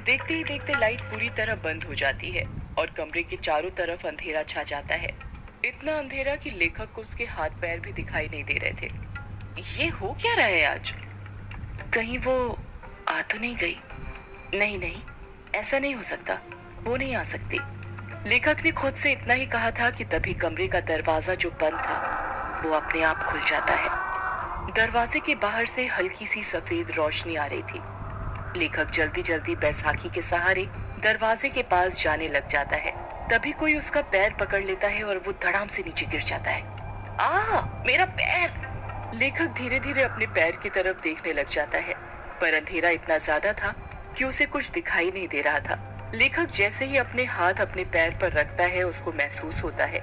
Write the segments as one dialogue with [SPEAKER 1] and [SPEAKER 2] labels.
[SPEAKER 1] देखते ही देखते लाइट पूरी तरह बंद हो जाती है और कमरे के चारों तरफ अंधेरा छा जाता है। इतना अंधेरा कि लेखक को उसके हाथ पैर भी दिखाई नहीं दे रहे थे। ये हो क्या रहा है आज? कहीं वो आ तो नहीं गई? नहीं नहीं, ऐसा नहीं हो सकता, वो नहीं आ सकती। लेखक ने खुद से इतना ही कहा था कि तभी कमरे का दरवाजा जो बंद था वो अपने आप खुल जाता है। दरवाजे के बाहर से हल्की सी सफेद रोशनी आ रही थी। लेखक जल्दी जल्दी बैसाखी के सहारे दरवाजे के पास जाने लग जाता है। तभी कोई उसका पैर पकड़ लेता है और वो धड़ाम से नीचे गिर जाता है। मेरा पैर! लेखक धीरे धीरे अपने पैर की तरफ देखने लग जाता है, पर अंधेरा इतना ज्यादा था कि उसे कुछ दिखाई नहीं दे रहा था। लेखक जैसे ही अपने हाथ अपने पैर पर रखता है, उसको महसूस होता है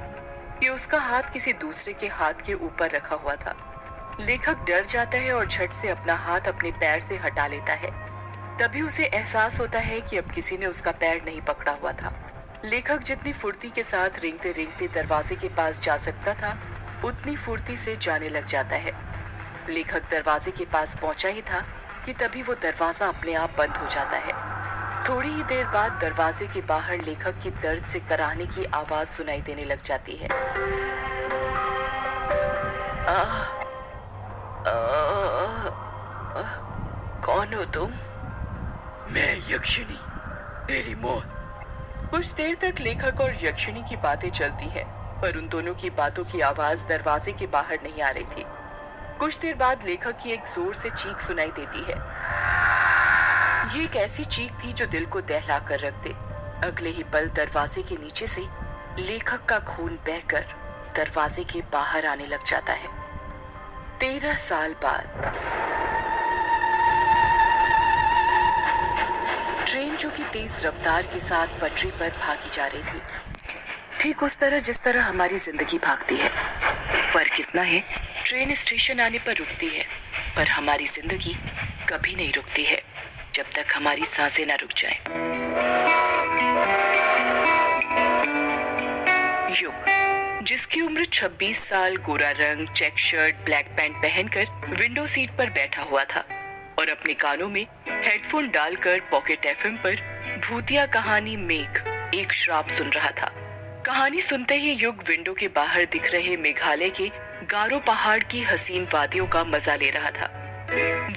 [SPEAKER 1] कि उसका हाथ किसी दूसरे के हाथ के ऊपर रखा हुआ था। लेखक डर जाता है और झट से अपना हाथ अपने पैर से हटा लेता है। तभी उसे एहसास होता है कि अब किसी ने उसका पैर नहीं पकड़ा हुआ था। लेखक जितनी फुर्ती के साथ रेंगते रेंगते दरवाजे के पास जा सकता था, उतनी फुर्ती से जाने लग जाता है। लेखक दरवाजे के पास पहुंचा ही था कि तभी वो दरवाजा अपने आप बंद हो जाता है। थोड़ी ही देर बाद दरवाजे के बाहर लेखक की दर्द से कराहने की आवाज सुनाई देने लग जाती है। कौन हो तुम?
[SPEAKER 2] मैं यक्षिणी, तेरी मौत।
[SPEAKER 1] कुछ देर तक लेखक और यक्षिणी की बातें चलती हैं, पर उन दोनों की बातों की आवाज दरवाजे के बाहर नहीं आ रही थी। कुछ देर बाद लेखक की एक जोर से चीख सुनाई देती है। ये एक ऐसी चीख थी जो दिल को दहला कर रख दे। अगले ही पल दरवाजे के नीचे से लेखक का खून बहकर दरवाजे के बाहर आने लग जाता है। 13 साल बाद ट्रेन जो कि तेज रफ्तार के साथ पटरी पर भागी जा रही थी, ठीक उस तरह जिस तरह हमारी जिंदगी भागती है। फर्क कितना है, ट्रेन स्टेशन आने पर रुकती है, पर हमारी जिंदगी कभी नहीं रुकती है जब तक हमारी सांसें ना रुक जाएं। युग, जिसकी उम्र 26 साल, गोरा रंग, चेक शर्ट, ब्लैक पैंट पहनकर विंडो सीट पर बैठा हुआ था और अपने कानों में हेडफोन डालकर पॉकेट एफएम पर भूतिया कहानी मेघ एक श्राप सुन रहा था। कहानी सुनते ही युग विंडो के बाहर दिख रहे मेघालय के गारो पहाड़ की हसीन वादियों का मजा ले रहा था।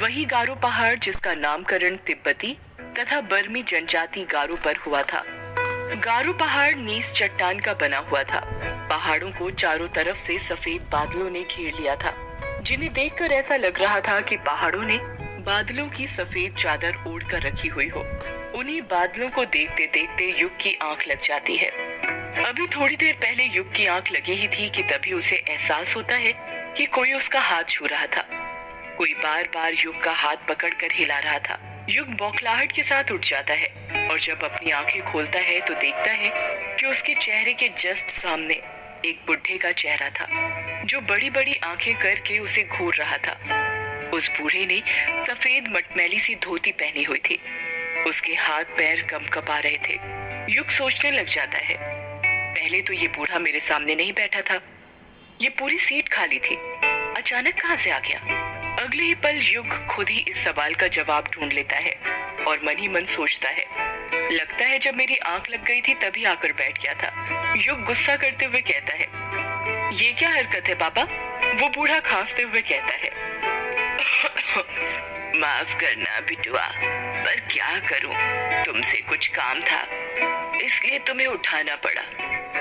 [SPEAKER 1] वही गारो पहाड़ जिसका नामकरण तिब्बती तथा बर्मी जनजाति गारो पर हुआ था। गारो पहाड़ नीस चट्टान का बना हुआ था। पहाड़ों को चारों तरफ से सफेद बादलों ने घेर लिया था, जिन्हें देखकर ऐसा लग रहा था कि पहाड़ों ने बादलों की सफेद चादर ओढ़ कर रखी हुई हो। उन्हीं बादलों को देखते देखते युग की आंख लग जाती है। अभी थोड़ी देर पहले युग की आंख लगी ही थी कि तभी उसे एहसास होता है कि कोई उसका हाथ छू रहा था। कोई बार बार युग का हाथ पकड़कर हिला रहा था। युग बौखलाहट के साथ उठ जाता है और जब अपनी आंखें खोलता है तो देखता है कि उसके चेहरे के जस्ट सामने एक बुढ़े का चेहरा था, जो बड़ी बड़ी आंखें करके उसे घूर रहा था। उस बूढ़े ने सफेद मटमैली सी धोती पहनी हुई थी। उसके हाथ पैर कंपकपा रहे थे। युग सोचने लग जाता है, पहले तो ये बूढ़ा मेरे सामने नहीं बैठा था, ये पूरी सीट खाली थी, अचानक कहां से आ गया? अगले ही पल युग खुद ही इस सवाल का जवाब ढूंढ लेता है और मन ही मन सोचता है, लगता है जब मेरी आंख लग गई थी तभी आकर बैठ गया था। युग गुस्सा करते हुए कहता है, ये क्या हरकत है बाबा? वो बूढ़ा खांसते हुए कहता है, माफ करना बिटुआ, पर क्या करूं, तुमसे कुछ काम था इसलिए तुम्हें उठाना पड़ा।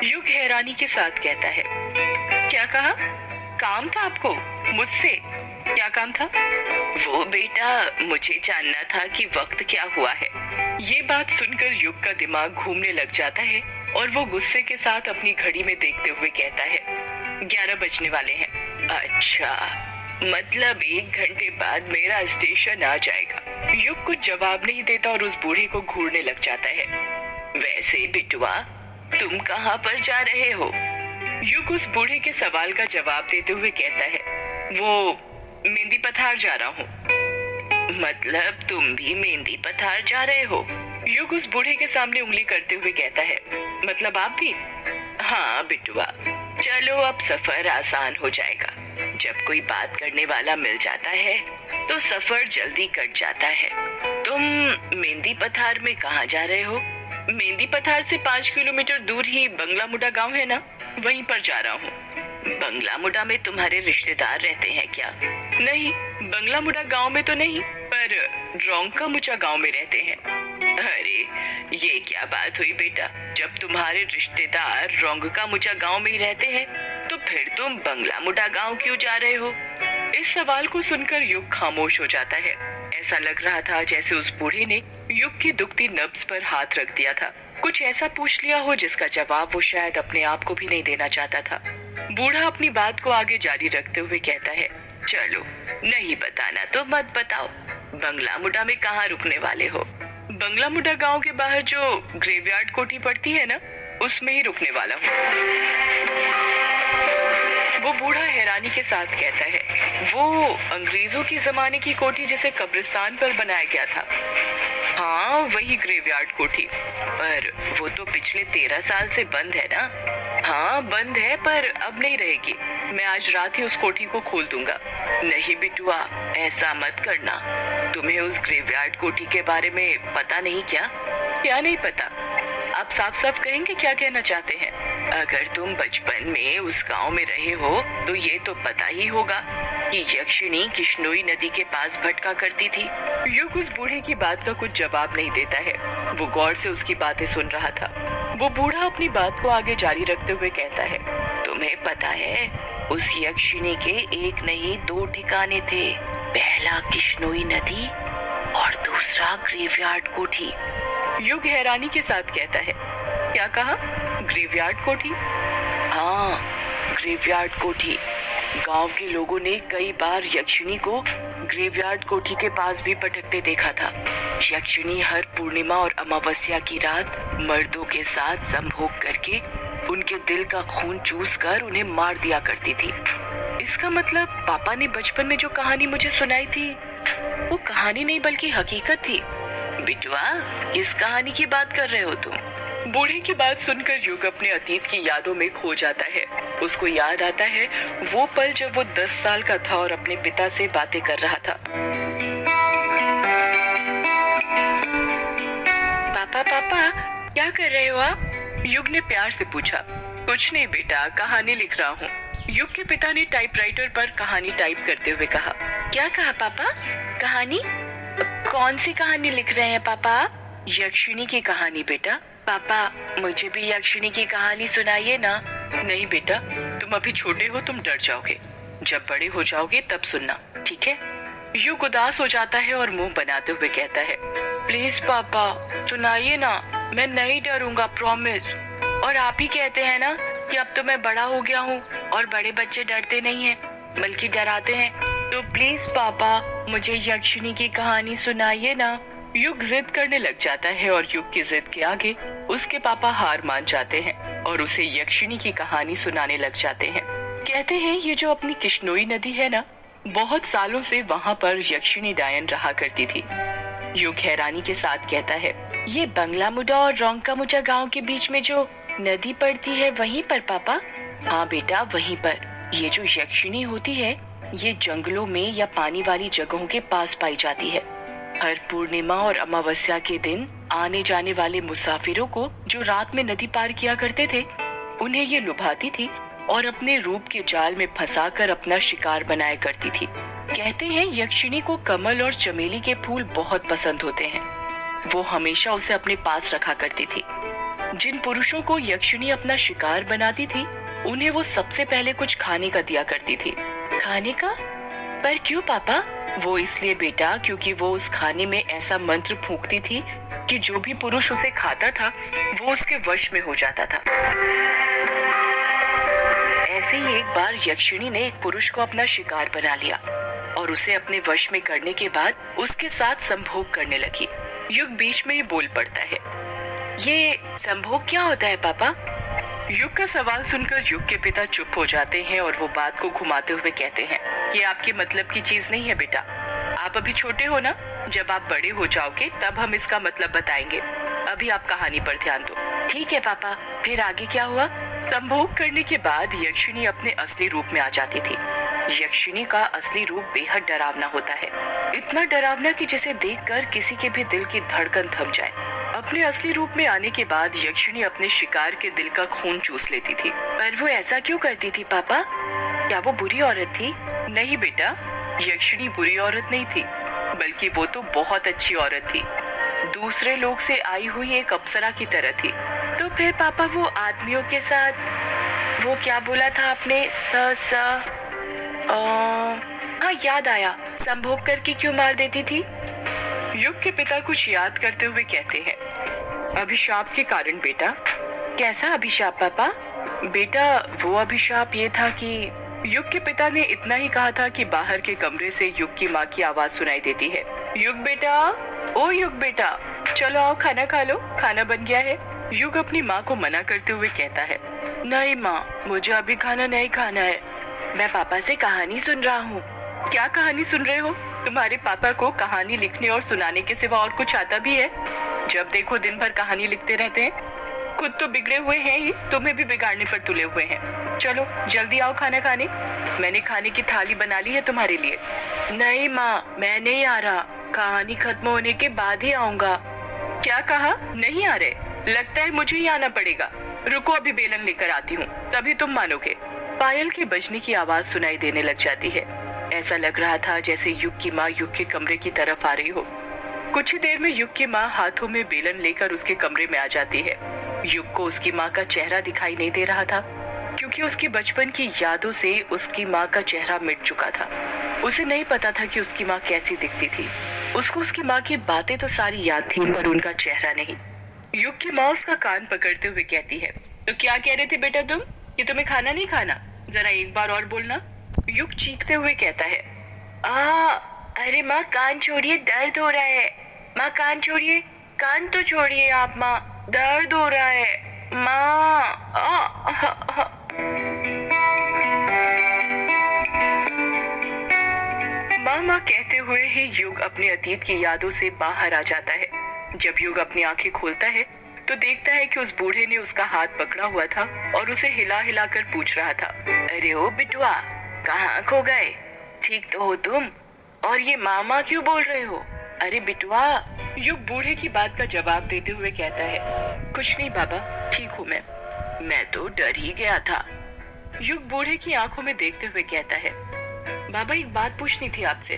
[SPEAKER 1] युग हैरानी के साथ कहता है, क्या कहा? काम था आपको मुझसे? क्या काम था? वो बेटा, मुझे जानना था कि वक्त क्या हुआ है। ये बात सुनकर युग का दिमाग घूमने लग जाता है और वो गुस्से के साथ अपनी घड़ी में देखते हुए कहता है, 11 बजने वाले हैं। अच्छा, मतलब 1 घंटे बाद मेरा स्टेशन आ जाएगा। युग कुछ जवाब नहीं देता और उस बूढ़े को घूरने लग जाता है। वैसे बिटुआ, तुम कहाँ पर जा रहे हो? युग उस बूढ़े के सवाल का जवाब देते हुए कहता है, वो मेहंदी पथार जा रहा हूँ। मतलब तुम भी मेहंदी पथार जा रहे हो? युग उस बूढ़े के सामने उंगली करते हुए कहता है, मतलब आप भी? हाँ बिटुआ, चलो अब सफर आसान हो जाएगा। जब कोई बात करने वाला मिल जाता है तो सफर जल्दी कट जाता है। तुम मेहंदी पथार में कहाँ जा रहे हो? मेहंदी पथार से 5 किलोमीटर दूर ही बंगला मुडा गांव है ना, वहीं पर जा रहा हूँ। बंगला मुडा में तुम्हारे रिश्तेदार रहते हैं क्या? नहीं, बंगला मुडा गांव में तो नहीं, पर रोंका मुचा गांव में रहते हैं। अरे ये क्या बात हुई बेटा, जब तुम्हारे रिश्तेदार रोंका मुचा गांव में ही रहते हैं तो फिर तुम बंगला मुडा गांव क्यों जा रहे हो? इस सवाल को सुनकर युग खामोश हो जाता है। ऐसा लग रहा था जैसे उस बूढ़े ने युग की दुखती नब्ज पर हाथ रख दिया था। कुछ ऐसा पूछ लिया हो जिसका जवाब वो शायद अपने आप को भी नहीं देना चाहता था। बूढ़ा अपनी बात को आगे जारी रखते हुए कहता है, चलो नहीं बताना तो मत बताओ, बंगला मुडा में कहाँ रुकने वाले हो? बंगला मुडा गांव के बाहर जो ग्रेवयार्ड कोठी पड़ती है ना, उसमें ही रुकने वाला हूँ। वो बूढ़ा हैरानी के साथ कहता है, वो अंग्रेजों की जमाने की कोठी जिसे कब्रिस्तान पर बनाया गया था? हाँ वही ग्रेवयार्ड कोठी, पर वो तो पिछले 13 साल से बंद है ना? हाँ बंद है, पर अब नहीं रहेगी। मैं आज रात ही उस कोठी को खोल दूंगा। नहीं बिटुआ, ऐसा मत करना। तुम्हें उस ग्रेवयार्ड कोठी के बारे में पता नहीं क्या? क्या नहीं पता? आप साफ साफ कहेंगे क्या कहना चाहते हैं? अगर तुम बचपन में उस गांव में रहे हो तो ये तो पता ही होगा कि यक्षिणी किश्नोई नदी के पास भटका करती थी। युग उस बूढ़े की बात का कुछ जवाब नहीं देता है। वो गौर से उसकी बातें सुन रहा था। वो बूढ़ा अपनी बात को आगे जारी रखते हुए कहता है, तुम्हें पता है उस यक्षिणी के एक नहीं 2 ठिकाने थे। पहला किश्नोई नदी और दूसरा ग्रेवयार्ड कोठी। युग हैरानी के साथ कहता है, क्या कहा? ग्रेवयार्ड कोठी? हाँ ग्रेवयार्ड कोठी। गांव के लोगों ने कई बार यक्षिणी को ग्रेवयार्ड कोठी के पास भी भटकते देखा था। यक्षिणी हर पूर्णिमा और अमावस्या की रात मर्दों के साथ संभोग करके उनके दिल का खून चूस कर उन्हें मार दिया करती थी। इसका मतलब पापा ने बचपन में जो कहानी मुझे सुनाई थी वो कहानी नहीं बल्कि हकीकत थी। बिटुआ, किस कहानी की बात कर रहे हो तुम? बूढ़े की बात सुनकर युग अपने अतीत की यादों में खो जाता है। उसको याद आता है वो पल जब वो 10 साल का था और अपने पिता से बातें कर रहा था। पापा पापा क्या कर रहे हो आप? युग ने प्यार से पूछा। कुछ नहीं बेटा, कहानी लिख रहा हूँ। युग के पिता ने टाइपराइटर पर कहानी टाइप करते हुए कहा। क्या कहा पापा? कहानी? कौन सी कहानी लिख रहे हैं पापा? यक्षिणी की कहानी बेटा। पापा मुझे भी यक्षिणी की कहानी सुनाइए ना। नहीं बेटा, तुम अभी छोटे हो, तुम डर जाओगे। जब बड़े हो जाओगे तब सुनना, ठीक है? युग उदास हो जाता है और मुंह बनाते हुए कहता है, प्लीज पापा सुनाइए ना, मैं नहीं डरूंगा, प्रॉमिस। और आप ही कहते हैं ना कि अब तो मैं बड़ा हो गया हूँ और बड़े बच्चे डरते नहीं हैं बल्कि डराते हैं, तो प्लीज पापा मुझे यक्षिणी की कहानी सुनाइए ना। युग जिद करने लग जाता है और युग की जिद के आगे उसके पापा हार मान जाते हैं और उसे यक्षिणी की कहानी सुनाने लग जाते हैं। कहते हैं ये जो अपनी किश्नोई नदी है ना, बहुत सालों से वहाँ पर यक्षिणी डायन रहा करती थी। युग हैरानी के साथ कहता है, ये बंगला मुडा और रोंका मुडा गाँव के बीच में जो नदी पड़ती है वहीं पर पापा? हाँ बेटा वहीं पर। ये जो यक्षिणी होती है ये जंगलों में या पानी वाली जगहों के पास पाई जाती है। हर पूर्णिमा और अमावस्या के दिन आने जाने वाले मुसाफिरों को जो रात में नदी पार किया करते थे उन्हें ये लुभाती थी और अपने रूप के जाल में फंसाकर अपना शिकार बनाया करती थी। कहते हैं यक्षिणी को कमल और चमेली के फूल बहुत पसंद होते हैं। वो हमेशा उसे अपने पास रखा करती थी। जिन पुरुषों को यक्षिणी अपना शिकार बनाती थी उन्हें वो सबसे पहले कुछ खाने का दिया करती थी। खाने का? पर क्यों पापा? वो इसलिए बेटा क्योंकि वो उस खाने में ऐसा मंत्र फूंकती थी कि जो भी पुरुष उसे खाता था वो उसके वश में हो जाता था। ऐसे ही एक बार यक्षिणी ने एक पुरुष को अपना शिकार बना लिया और उसे अपने वश में करने के बाद उसके साथ संभोग करने लगी। युग बीच में ही बोल पड़ता है, ये संभोग क्या होता है पापा? युग का सवाल सुनकर युग के पिता चुप हो जाते हैं और वो बात को घुमाते हुए कहते हैं, ये आपके मतलब की चीज नहीं है बेटा। आप अभी छोटे हो ना, जब आप बड़े हो जाओगे तब हम इसका मतलब बताएंगे। अभी आप कहानी पर ध्यान दो। ठीक है पापा, फिर आगे क्या हुआ? संभोग करने के बाद यक्षिणी अपने असली रूप में आ जाती थी। यक्षिणी का असली रूप बेहद डरावना होता है, इतना डरावना कि जिसे देखकर किसी के भी दिल की धड़कन थम जाए। अपने असली रूप में आने के बाद यक्षिणी अपने शिकार के दिल का खून चूस लेती थी। पर वो ऐसा क्यों करती थी पापा? क्या वो बुरी औरत थी? नहीं बेटा, यक्षिणी बुरी औरत नहीं थी, बल्कि वो तो बहुत अच्छी औरत थी, दूसरे लोग से आई हुई एक अप्सरा की तरह थी। तो फिर पापा वो आदमियों के साथ, वो क्या बोला था आपने? हाँ याद आया, संभोग करके क्यों मार देती थी? युग के पिता कुछ याद करते हुए कहते हैं, अभिशाप के कारण बेटा। कैसा अभिशाप पापा? बेटा वो अभिशाप ये था कि युग के पिता ने इतना ही कहा था कि बाहर के कमरे से युग की माँ की आवाज सुनाई देती है, युग बेटा, ओ युग बेटा, चलो आओ खाना खा लो, खाना बन गया है। युग अपनी माँ को मना करते हुए कहता है, नहीं माँ, मुझे अभी खाना नहीं खाना है, मैं पापा से कहानी सुन रहा हूँ। क्या कहानी सुन रहे हो? तुम्हारे पापा को कहानी लिखने और सुनाने के सिवा और कुछ आता भी है? जब देखो दिन भर कहानी लिखते रहते हैं। खुद तो बिगड़े हुए हैं ही, तुम्हें भी बिगाड़ने पर तुले हुए हैं। चलो जल्दी आओ खाना खाने, मैंने खाने की थाली बना ली है तुम्हारे लिए। नहीं माँ, मैं नहीं आ रहा, कहानी खत्म होने के बाद ही आऊंगा। क्या कहा? नहीं आ रहे? लगता है मुझे ही आना पड़ेगा। रुको, अभी बेलन लेकर आती हूँ, तभी तुम मानोगे। पायल के बजने की आवाज सुनाई देने लग जाती है। ऐसा लग रहा था जैसे युग की माँ युग के कमरे की तरफ आ रही हो। कुछ ही देर में युग की माँ हाथों में बेलन लेकर उसके कमरे में आ जाती है। युग को उसकी माँ का चेहरा दिखाई नहीं दे रहा था, क्योंकि उसकी बचपन की यादों से उसकी माँ का चेहरा मिट चुका था। उसे नहीं पता था कि उसकी माँ कैसी दिखती थी। उसको उसकी माँ की बातें तो सारी याद थी, पर उनका चेहरा नहीं। युग की माँ उसका कान पकड़ते हुए कहती है, तो क्या कह रहे थे बेटा तुम, कि तुम्हें खाना नहीं खाना? जरा एक बार और बोलना। युग चीखते हुए कहता है, अरे माँ कान छोड़िए, दर्द हो रहा है। माँ कान छोड़िए, कान तो छोड़िए आप माँ, दर्द हो रहा है माँ। माँ कहते हुए ही युग अपने अतीत की यादों से बाहर आ जाता है। जब युग अपनी आंखें खोलता है तो देखता है कि उस बूढ़े ने उसका हाथ पकड़ा हुआ था और उसे हिला हिला कर पूछ रहा था, अरे ओ बिटुआ, कहाँ खो गए? ठीक तो हो तुम? और ये मामा क्यों बोल रहे हो? अरे बिटुआ। युग बूढ़े की बात का जवाब देते हुए कहता है, कुछ नहीं बाबा, ठीक हूँ मैं तो डर ही गया था। युग बूढ़े की आंखों में देखते हुए कहता है, बाबा एक बात पूछनी थी आपसे,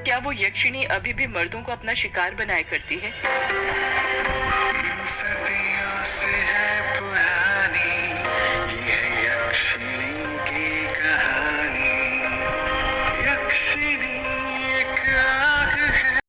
[SPEAKER 1] क्या वो यक्षिणी अभी भी मर्दों को अपना शिकार बनाया करती है?
[SPEAKER 3] सदियों से है पुरानी